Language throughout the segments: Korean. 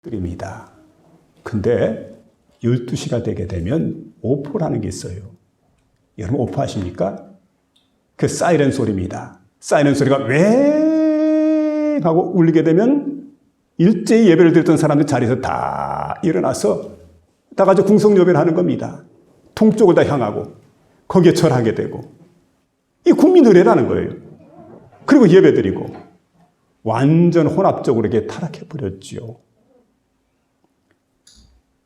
드립니다. 근데 12시가 되게 되면 오포라는 게 있어요. 여러분 오포 아십니까? 그 사이렌 소리입니다. 사이렌 소리가 웽 하고 울리게 되면 일제히 예배를 드렸던 사람들 자리에서 다 일어나서 다 같이 궁성예배를 하는 겁니다. 동쪽을 다 향하고 거기에 절하게 되고 이 국민의례라는 거예요. 그리고 예배 드리고 완전 혼합적으로 이렇게 타락해 버렸지요.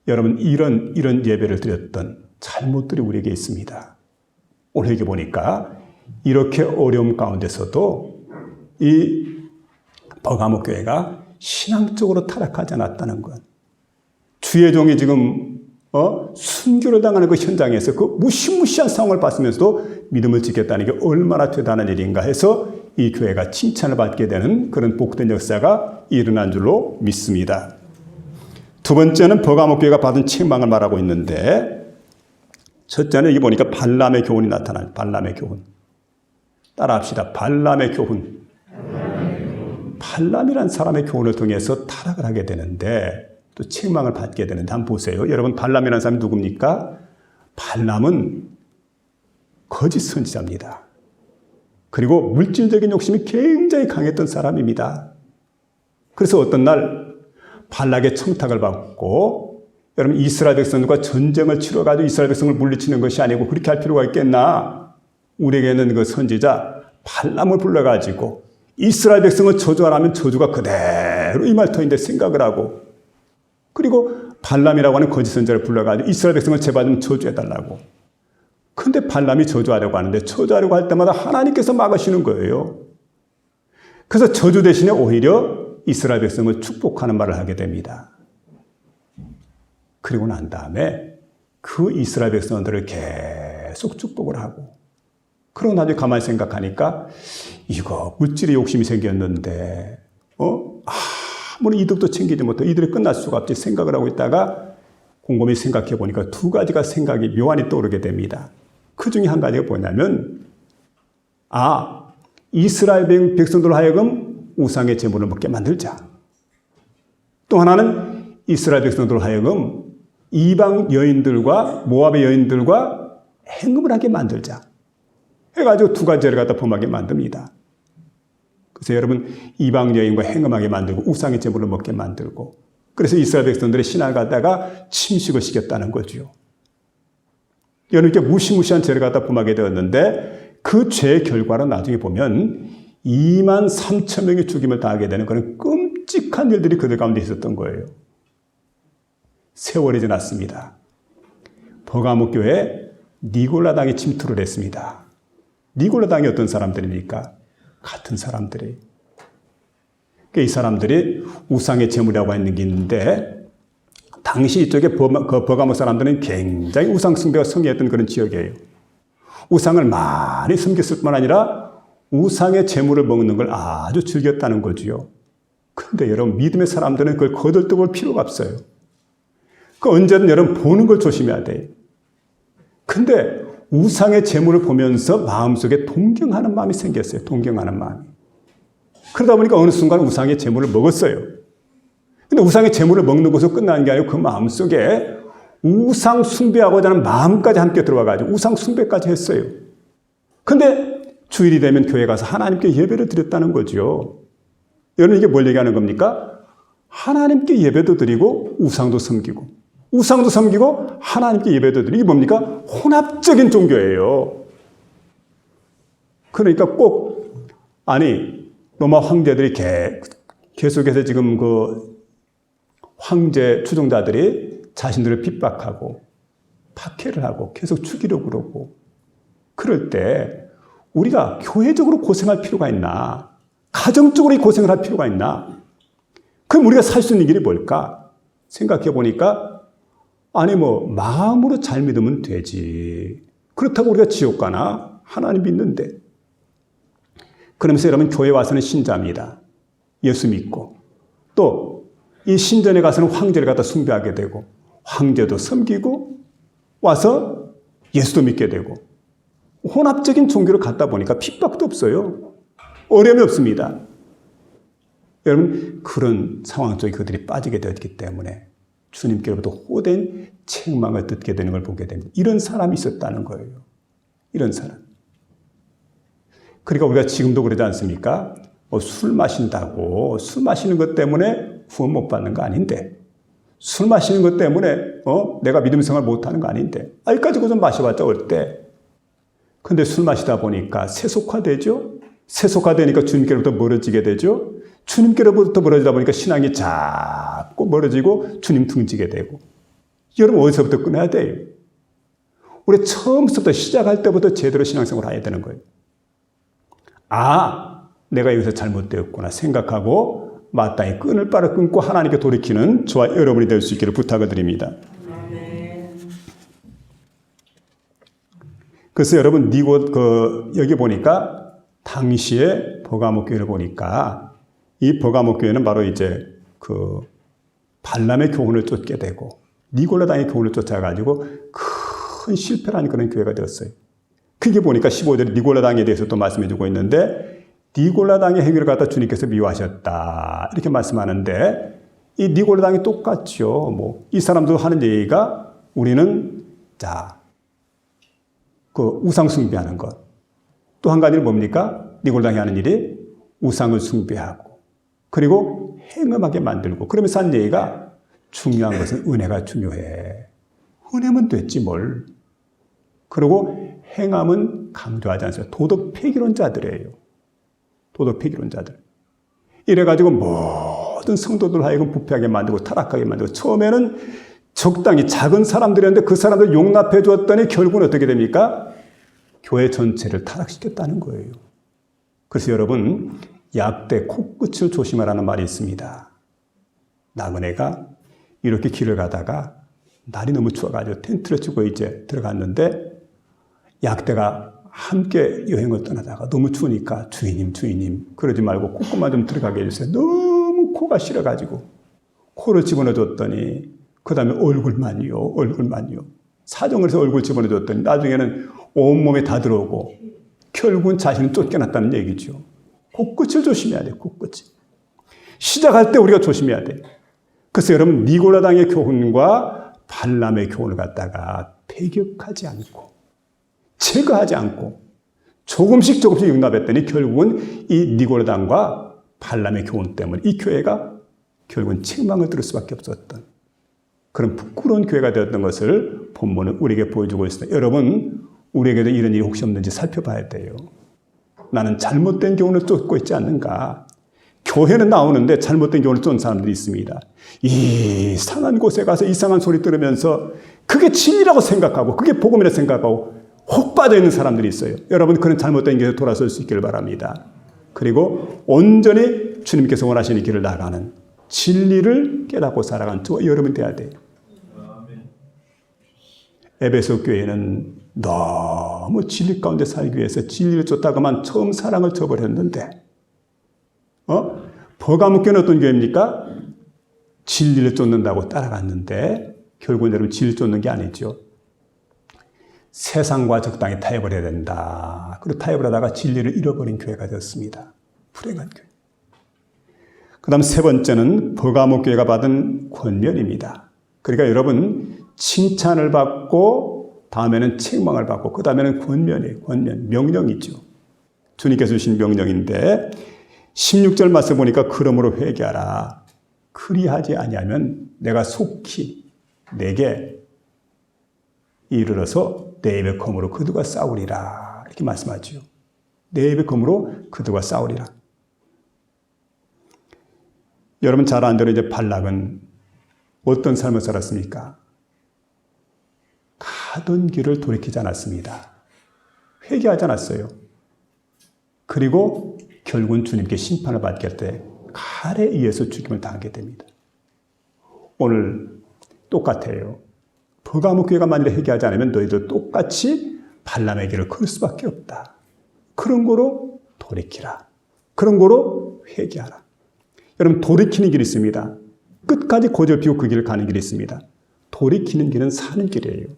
여러분 이런 예배를 드렸던 잘못들이 우리에게 있습니다. 오늘 여기 보니까 이렇게 어려움 가운데서도 이 버가모 교회가 신앙적으로 타락하지 않았다는 것. 주의 종이 지금 순교를 당하는 그 현장에서 그 무시무시한 상황을 봤으면서도 믿음을 지켰다는 게 얼마나 대단한 일인가 해서 이 교회가 칭찬을 받게 되는 그런 복된 역사가 일어난 줄로 믿습니다. 두 번째는 버가모 교회가 받은 책망을 말하고 있는데, 첫째는 여기 보니까 발람의 교훈이 나타나요. 발람의 교훈. 따라합시다. 발람의 교훈. 발람이란 사람의 교훈을 통해서 타락을 하게 되는데 또 책망을 받게 되는데 한번 보세요. 여러분 발람이라는 사람이 누굽니까? 발람은 거짓 선지자입니다. 그리고 물질적인 욕심이 굉장히 강했던 사람입니다. 그래서 어떤 날 발락의 청탁을 받고, 여러분 이스라엘 백성들과 전쟁을 치러가지고 이스라엘 백성을 물리치는 것이 아니고 그렇게 할 필요가 있겠나? 우리에게는 그 선지자 발람을 불러가지고 이스라엘 백성을 저주하라면 저주가 그대로 임할 터인데 생각을 하고, 그리고 발람이라고 하는 거짓 선지자를 불러가지고 이스라엘 백성을 제발 좀 저주해달라고. 근데 발람이 저주하려고 하는데 저주하려고 할 때마다 하나님께서 막으시는 거예요. 그래서 저주 대신에 오히려 이스라엘 백성을 축복하는 말을 하게 됩니다. 그리고 난 다음에 그 이스라엘 백성들을 계속 축복을 하고, 그러고 나중에 가만히 생각하니까 이거 물질의 욕심이 생겼는데 아무런 이득도 챙기지 못하고 이들이 끝날 수가 없지 생각을 하고 있다가 곰곰이 생각해 보니까 두 가지가 생각이 묘안히 떠오르게 됩니다. 그 중에 한 가지가 뭐냐면, 이스라엘 백성들로 하여금 우상의 제물을 먹게 만들자. 또 하나는 이스라엘 백성들로 하여금 이방 여인들과 모압의 여인들과 행음을 하게 만들자 해가지고 두 가지를 갖다 범하게 만듭니다. 그래서 여러분 이방 여인과 행음하게 만들고 우상의 제물을 먹게 만들고, 그래서 이스라엘 백성들의 신앙을 갖다가 침식을 시켰다는 거죠. 여러분 이렇게 무시무시한 죄를 갖다 범하게 되었는데 그 죄의 결과로 나중에 보면 2만 3천 명이 죽임을 당하게 되는 그런 끔찍한 일들이 그들 가운데 있었던 거예요. 세월이 지났습니다. 버가모 교회에 니골라당이 침투를 했습니다. 니골라당이 어떤 사람들입니까? 같은 사람들이. 이 사람들이 우상의 제물이라고 하는 게 있는데, 당시 이쪽에 버가모 사람들은 굉장히 우상 숭배가 성행했던 그런 지역이에요. 우상을 많이 섬겼을 뿐만 아니라 우상의 제물을 먹는 걸 아주 즐겼다는 거지요. 그런데 여러분 믿음의 사람들은 그걸 거들떠볼 필요가 없어요. 그 언제든 여러분 보는 걸 조심해야 돼요. 근데 우상의 제물을 보면서 마음속에 동경하는 마음이 생겼어요. 동경하는 마음이. 그러다 보니까 어느 순간 우상의 제물을 먹었어요. 근데 우상의 제물을 먹는 것으로 끝나는 게 아니고 그 마음속에 우상 숭배하고자 하는 마음까지 함께 들어와가지고 우상 숭배까지 했어요. 근데 주일이 되면 교회 가서 하나님께 예배를 드렸다는 거죠. 여러분 이게 뭘 얘기하는 겁니까? 하나님께 예배도 드리고 우상도 섬기고, 우상도 섬기고 하나님께 예배도 드리고, 이게 뭡니까? 혼합적인 종교예요. 그러니까 꼭 로마 황제들이 계속해서 지금 그 황제 추종자들이 자신들을 핍박하고 박해를 하고 계속 죽이려고 그러고, 그럴 때 우리가 교회적으로 고생할 필요가 있나? 가정적으로 고생을 할 필요가 있나? 그럼 우리가 살 수 있는 길이 뭘까? 생각해 보니까 마음으로 잘 믿으면 되지. 그렇다고 우리가 지옥 가나? 하나님 믿는데. 그러면서 여러분 교회 와서는 신자입니다. 예수 믿고. 또 이 신전에 가서는 황제를 갖다 숭배하게 되고, 황제도 섬기고 와서 예수도 믿게 되고, 혼합적인 종교를 갖다 보니까 핍박도 없어요. 어려움이 없습니다. 여러분, 그런 상황 속에 그들이 빠지게 되었기 때문에 주님께로부터 호된 책망을 듣게 되는 걸 보게 됩니다. 이런 사람이 있었다는 거예요. 이런 사람. 그러니까 우리가 지금도 그러지 않습니까? 술 마신다고 술 마시는 것 때문에 구원 못 받는 거 아닌데, 술 마시는 것 때문에 내가 믿음 생활 못하는 거 아닌데, 아직까지 그 좀 마셔봤자 어때? 근데 술 마시다 보니까 세속화되죠? 세속화되니까 주님께로부터 멀어지게 되죠? 주님께로부터 멀어지다 보니까 신앙이 자꾸 멀어지고 주님 등지게 되고. 여러분, 어디서부터 끊어야 돼요? 우리 처음부터 시작할 때부터 제대로 신앙생활을 해야 되는 거예요. 아, 내가 여기서 잘못되었구나 생각하고 마땅히 끈을 빨아 끊고 하나님께 돌이키는 저와 여러분이 될 수 있기를 부탁을 드립니다. 그래서 여러분, 여기 보니까 당시에 버가모 교회를 보니까 이 버가모 교회는 바로 이제 그 발람의 교훈을 쫓게 되고 니골라당의 교훈을 쫓아가지고 큰 실패라는 그런 교회가 되었어요. 그게 보니까 15절에 니골라당에 대해서 또 말씀해주고 있는데, 니골라당의 행위를 갖다 주님께서 미워하셨다 이렇게 말씀하는데, 이 니골라당이 똑같죠. 이 사람도 하는 얘기가 우리는 그 우상 숭배하는 것. 또 한 가지는 뭡니까? 니골라당이 하는 일이 우상을 숭배하고 그리고 행음하게 만들고, 그러면서 한 얘기가 중요한 것은 은혜가 중요해. 은혜면 됐지 뭘. 그리고 행함은 강조하지 않습니다. 도덕 폐기론자들이에요. 도덕 폐기론자들. 이래가지고 모든 성도들 하여금 부패하게 만들고 타락하게 만들고, 처음에는 적당히 작은 사람들이었는데 그 사람들 용납해 주었더니 결국은 어떻게 됩니까? 교회 전체를 타락시켰다는 거예요. 그래서 여러분, 약대 코끝을 조심하라는 말이 있습니다. 나그네가 이렇게 길을 가다가 날이 너무 추워가지고 텐트를 치고 이제 들어갔는데, 약대가 함께 여행을 떠나다가 너무 추우니까 주인님 그러지 말고 코끝만 좀 들어가게 해주세요. 너무 코가 싫어가지고 코를 집어넣어줬더니 그 다음에 얼굴만요. 사정을 해서 얼굴 집어넣어줬더니 나중에는 온몸에 다 들어오고 결국은 자신을 쫓겨났다는 얘기죠. 코끝을 조심해야 돼요. 코끝이. 시작할 때 우리가 조심해야 돼요. 그래서 여러분, 니골라당의 교훈과 발람의 교훈을 갖다가 배격하지 않고 제거하지 않고 조금씩 용납했더니 결국은 이 니골라당과 발람의 교훈 때문에 이 교회가 결국은 책망을 들을 수밖에 없었던 그런 부끄러운 교회가 되었던 것을 본문은 우리에게 보여주고 있습니다. 여러분, 우리에게도 이런 일이 혹시 없는지 살펴봐야 돼요. 나는 잘못된 교훈을 쫓고 있지 않는가? 교회는 나오는데 잘못된 교훈을 쫓는 사람들이 있습니다. 이상한 곳에 가서 이상한 소리 들으면서 그게 진리라고 생각하고 그게 복음이라고 생각하고 혹 빠져 있는 사람들이 있어요. 여러분, 그런 잘못된 길에서 돌아설 수 있기를 바랍니다. 그리고 온전히 주님께서 원하시는 길을 나가는 진리를 깨닫고 살아가는 저와 여러분이 돼야 돼요. 에베소 교회는 너무 진리 가운데 살기 위해서 진리를 쫓다가만 처음 사랑을 저버렸는데, 버가모 교회는 어떤 교회입니까? 진리를 쫓는다고 따라갔는데 결국은 여러분, 진리를 쫓는 게 아니죠. 세상과 적당히 타협을 해야 된다. 그리고 타협을 하다가 진리를 잃어버린 교회가 되었습니다. 불행한 교회. 그 다음 세 번째는 버가모 교회가 받은 권면입니다. 그러니까 여러분, 칭찬을 받고 다음에는 책망을 받고 그 다음에는 권면이에요. 권면, 명령이죠. 주님께서 주신 명령인데 16절 말씀 보니까 그러므로 회개하라. 그리하지 아니하면 내가 속히 내게 이르러서 내 입의 검으로 그들과 싸우리라. 이렇게 말씀하죠. 내 입의 검으로 그들과 싸우리라. 여러분 잘 아는 대로 이제 발락은 어떤 삶을 살았습니까? 가던 길을 돌이키지 않았습니다. 회개하지 않았어요. 그리고 결국은 주님께 심판을 받게 할 때 칼에 의해서 죽임을 당하게 됩니다. 오늘 똑같아요. 버가모 교회가 만일에 회개하지 않으면 너희도 똑같이 발람의 길을 걸 수밖에 없다. 그런 거로 돌이키라. 그런 거로 회개하라. 여러분, 돌이키는 길이 있습니다. 끝까지 고집피고 그 길을 가는 길이 있습니다. 돌이키는 길은 사는 길이에요.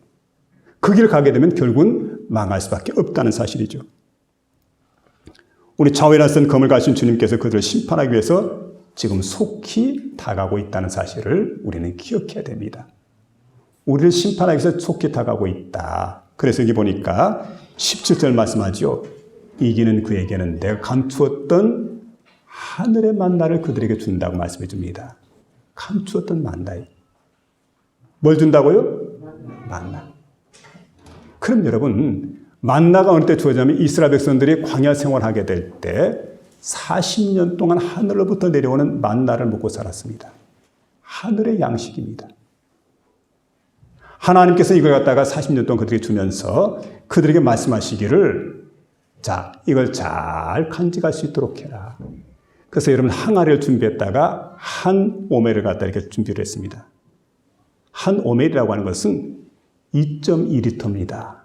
그 길을 가게 되면 결국은 망할 수밖에 없다는 사실이죠. 우리 좌우에 낯선 검을 가신 주님께서 그들을 심판하기 위해서 지금 속히 다가오고 있다는 사실을 우리는 기억해야 됩니다. 우리를 심판하기 위해서 속히 다가오고 있다. 그래서 여기 보니까 17절 말씀하죠. 이기는 그에게는 내가 감추었던 하늘의 만나를 그들에게 준다고 말씀해 줍니다. 감추었던 만나. 뭘 준다고요? 만나. 그럼 여러분, 만나가 어느 때 주어지냐면 이스라엘 백성들이 광야 생활하게 될 때 40년 동안 하늘로부터 내려오는 만나를 먹고 살았습니다. 하늘의 양식입니다. 하나님께서 이걸 갖다가 40년 동안 그들에게 주면서 그들에게 말씀하시기를 자, 이걸 잘 간직할 수 있도록 해라. 그래서 여러분 항아리를 준비했다가 한 오멜을 갖다 이렇게 준비를 했습니다. 한 오멜이라고 하는 것은 2.2리터입니다.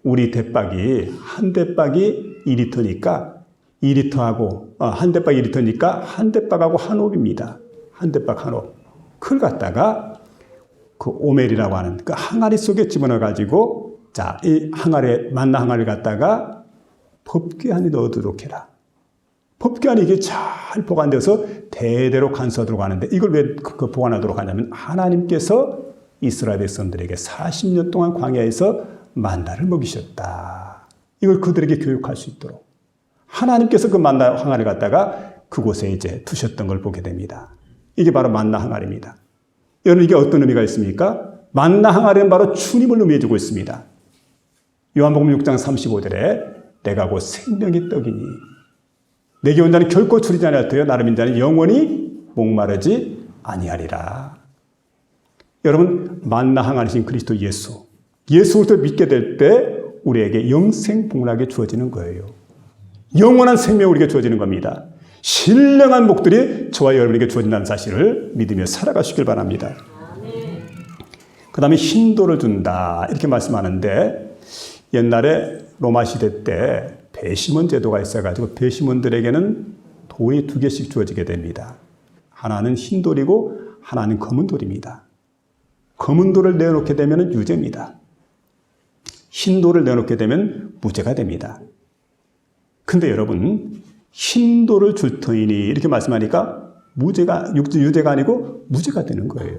우리 대박이 한 대박이 2리터니까 2리터하고 한 대박 2리터니까 한 대박하고 한 옵입니다. 한 대박 한 옵. 그걸 갖다가 그 오멜이라고 하는 그 항아리 속에 집어넣어 가지고 자, 이 항아리에 만나 항아리를 갖다가 법궤 안에 넣어두도록 해라. 법궤 안에 이게 잘 보관돼서 대대로 간수하도록 하는데 이걸 왜 보관하도록 하냐면 하나님께서 이스라엘 백성들에게 40년 동안 광야에서 만나를 먹이셨다. 이걸 그들에게 교육할 수 있도록 하나님께서 그 만나 항아리를 갖다가 그곳에 이제 두셨던 걸 보게 됩니다. 이게 바로 만나 항아리입니다. 여러분 이게 어떤 의미가 있습니까? 만나 항아리는 바로 주님을 의미해주고 있습니다. 요한복음 6장 35절에 내가 곧 생명의 떡이니 내게 온 자는 결코 줄이지 아니하여 나를 믿는 자는 영원히 목마르지 아니하리라. 여러분 만나 항아리신 그리스도 예수 그리스도를 믿게 될 때 우리에게 영생 복락이 주어지는 거예요. 영원한 생명이 우리에게 주어지는 겁니다. 신령한 복들이 저와 여러분에게 주어진다는 사실을 믿으며 살아가시길 바랍니다. 그 다음에 흰돌을 준다 이렇게 말씀하는데 옛날에 로마 시대 때 배심원 제도가 있어가지고 배심원들에게는 돌이 2개씩 주어지게 됩니다. 하나는 흰돌이고 하나는 검은 돌입니다. 검은 돌을 내놓게 되면 유죄입니다. 흰 돌을 내놓게 되면 무죄가 됩니다. 근데 여러분 흰 돌을 줄 터이니 이렇게 말씀하니까 유죄가 아니고 무죄가 되는 거예요.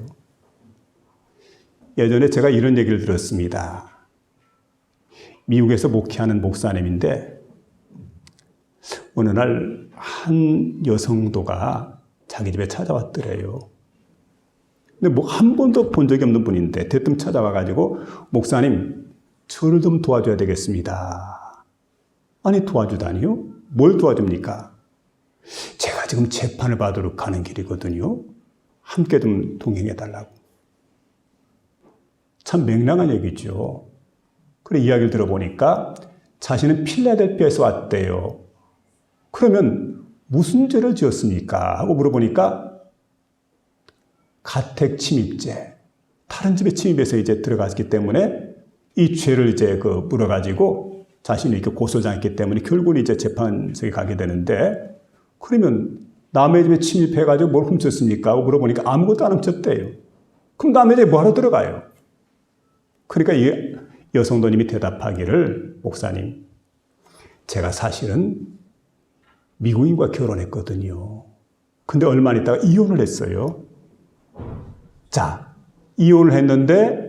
예전에 제가 이런 얘기를 들었습니다. 미국에서 목회하는 목사님인데 어느 날 한 여성도가 자기 집에 찾아왔더래요. 근데 뭐 한 번도 본 적이 없는 분인데 대뜸 찾아와가지고 목사님 저를 좀 도와줘야 되겠습니다. 아니 도와주다니요? 뭘 도와줍니까? 제가 지금 재판을 받으러 가는 길이거든요. 함께 좀 동행해달라고. 참 맹랑한 얘기죠. 그래 이야기를 들어보니까 자신은 필라델피아에서 왔대요. 그러면 무슨 죄를 지었습니까? 하고 물어보니까 가택 침입죄, 다른 집에 침입해서 이제 들어갔기 때문에 이 죄를 이제 물어가지고 자신이 이렇게 고소장했기 때문에 결국은 이제 재판석에 가게 되는데 그러면 남의 집에 침입해가지고 뭘 훔쳤습니까? 하고 물어보니까 아무것도 안 훔쳤대요. 그럼 남의 집에 뭐하러 들어가요? 그러니까 이 여성도님이 대답하기를 목사님, 제가 사실은 미국인과 결혼했거든요. 근데 얼마 안 있다가 이혼을 했어요. 자, 이혼을 했는데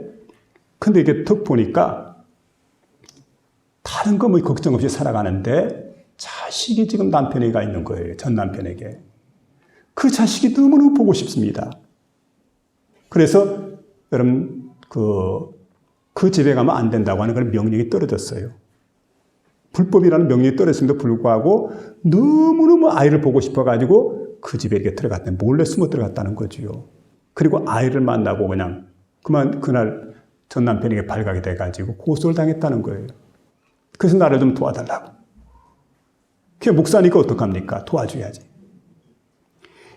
근데 이게 턱 보니까 다른 거 뭐 걱정 없이 살아가는데 자식이 지금 남편에게 있는 거예요. 전 남편에게. 그 자식이 너무너무 보고 싶습니다. 그래서 여러분 그 집에 가면 안 된다고 하는 그런 명령이 떨어졌어요. 불법이라는 명령이 떨어졌음에도 불구하고 너무너무 아이를 보고 싶어가지고 그 집에 이렇게 들어갔다. 몰래 숨어 들어갔다는 거지요. 그리고 아이를 만나고 그냥 그날 전 남편에게 발각이 돼가지고 고소를 당했다는 거예요. 그래서 나를 좀 도와달라고. 그게 목사니까 어떡합니까? 도와줘야지.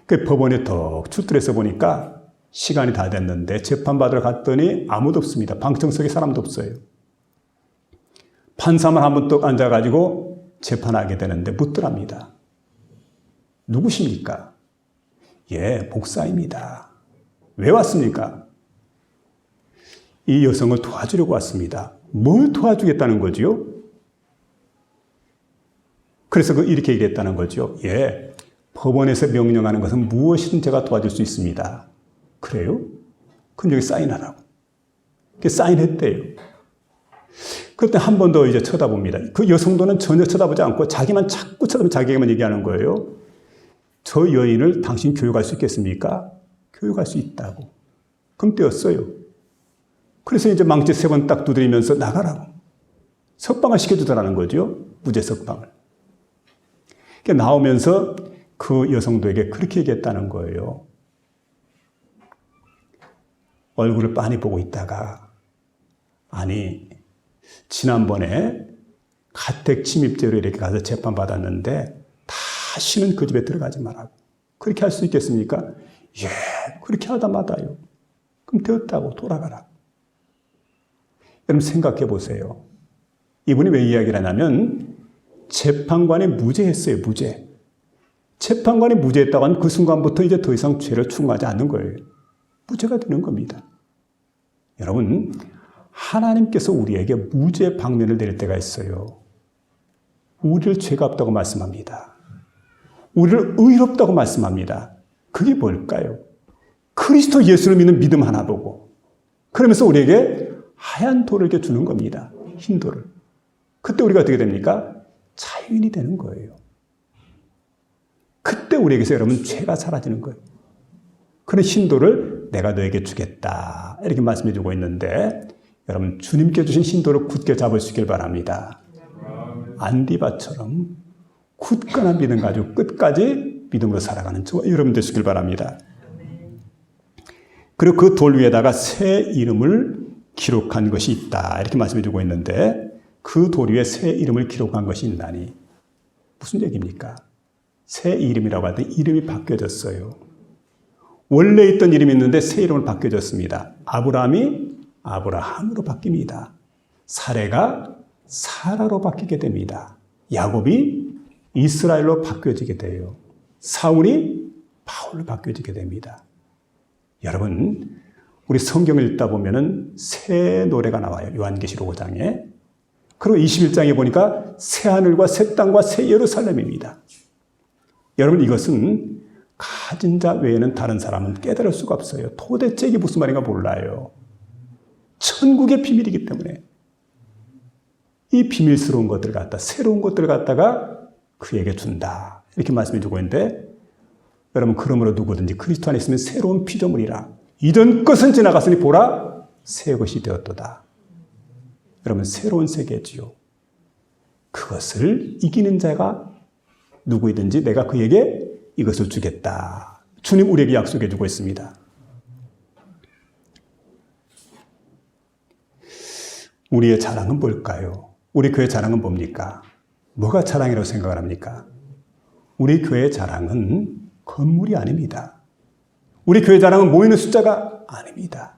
그 법원에 더 출두해서 보니까 시간이 다 됐는데 재판받으러 갔더니 아무도 없습니다. 방청석에 사람도 없어요. 판사만 한 번 또 앉아가지고 재판하게 되는데 묻더랍니다. 누구십니까? 예, 목사입니다. 왜 왔습니까? 이 여성을 도와주려고 왔습니다. 뭘 도와주겠다는 거지요? 그래서 이렇게 얘기했다는 거죠. 예, 법원에서 명령하는 것은 무엇이든 제가 도와줄 수 있습니다. 그래요? 그럼 여기 사인하라고. 사인했대요. 그때 한 번 더 이제 쳐다봅니다. 그 여성도는 전혀 쳐다보지 않고 자기만 자꾸 쳐다보면 자기에게만 얘기하는 거예요. 저 여인을 당신 교육할 수 있겠습니까? 교육할 수 있다고. 그럼 떼었어요. 그래서 이제 망치 3번 딱 두드리면서 나가라고. 석방을 시켜주더라는 거죠. 무죄 석방을. 나오면서 그 여성도에게 그렇게 얘기했다는 거예요. 얼굴을 빤히 보고 있다가 아니 지난번에 가택 침입죄로 이렇게 가서 재판받았는데 다시는 그 집에 들어가지 말라고. 그렇게 할 수 있겠습니까? 예, 그렇게 하다 마다요. 그럼 되었다고 돌아가라. 여러분 생각해 보세요. 이분이 왜 이야기를 하냐면 재판관이 무죄했어요. 무죄. 재판관이 무죄했다고 하면 그 순간부터 이제 더 이상 죄를 추궁하지 않는 거예요. 무죄가 되는 겁니다. 여러분 하나님께서 우리에게 무죄 방면을 내릴 때가 있어요. 우리를 죄가 없다고 말씀합니다. 우리를 의롭다고 말씀합니다. 그게 뭘까요? 그리스도 예수를 믿는 믿음 하나 보고 그러면서 우리에게 하얀 돌을 이렇게 주는 겁니다. 흰 돌을. 그때 우리가 어떻게 됩니까? 자유인이 되는 거예요. 그때 우리에게서 여러분 죄가 사라지는 거예요. 그런 흰 돌을 내가 너에게 주겠다 이렇게 말씀해 주고 있는데 여러분 주님께 주신 흰 돌을 굳게 잡을 수 있길 바랍니다. 안디바처럼 굳건한 믿음 가지고 끝까지 믿음으로 살아가는 저 여러분 되시길 바랍니다. 그리고 그 돌 위에다가 새 이름을 기록한 것이 있다 이렇게 말씀해 주고 있는데 그 돌 위에 새 이름을 기록한 것이 있나니 무슨 얘기입니까? 새 이름이라고 할 때 이름이 바뀌어졌어요. 원래 있던 이름이 있는데 새 이름을 바뀌어졌습니다. 아브라함이 아브라함으로 바뀝니다. 사레가 사라로 바뀌게 됩니다. 야곱이 이스라엘로 바뀌어지게 돼요. 사울이 바울로 바뀌어지게 됩니다. 여러분, 우리 성경을 읽다 보면은 새 노래가 나와요. 요한계시록 5장에. 그리고 21장에 보니까 새 하늘과 새 땅과 새 예루살렘입니다. 여러분, 이것은 가진 자 외에는 다른 사람은 깨달을 수가 없어요. 도대체 이게 무슨 말인가 몰라요. 천국의 비밀이기 때문에 이 비밀스러운 것들을 갖다 새로운 것들을 갖다가 그에게 준다 이렇게 말씀해 주고 있는데 여러분 그러므로 누구든지 그리스도 안에 있으면 새로운 피조물이라 이전 것은 지나갔으니 보라 새 것이 되었도다. 여러분 새로운 세계지요. 그것을 이기는 자가 누구이든지 내가 그에게 이것을 주겠다. 주님 우리에게 약속해 주고 있습니다. 우리의 자랑은 뭘까요? 우리 교회 자랑은 뭡니까? 뭐가 자랑이라고 생각을 합니까? 우리 교회의 자랑은 건물이 아닙니다. 우리 교회 자랑은 모이는 숫자가 아닙니다.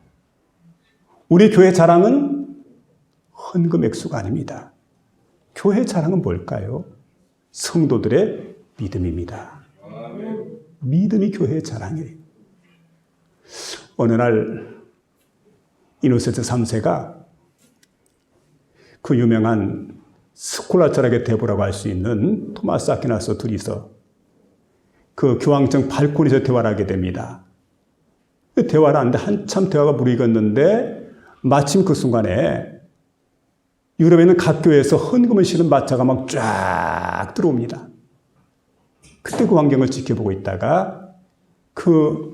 우리 교회 자랑은 헌금 액수가 아닙니다. 교회 자랑은 뭘까요? 성도들의 믿음입니다. 믿음이 교회의 자랑이에요. 어느 날 이노센트 3세가 그 유명한 스콜라 철학의 대부라고 할 수 있는 토마스 아퀴나스 둘이서 그 교황청 발코니에서 대화를 하게 됩니다. 대화를 하는데 한참 대화가 무르익었는데 마침 그 순간에 유럽에 있는 각 교회에서 헌금을 실은 마차가 막 쫙 들어옵니다. 그때 그 광경을 지켜보고 있다가 그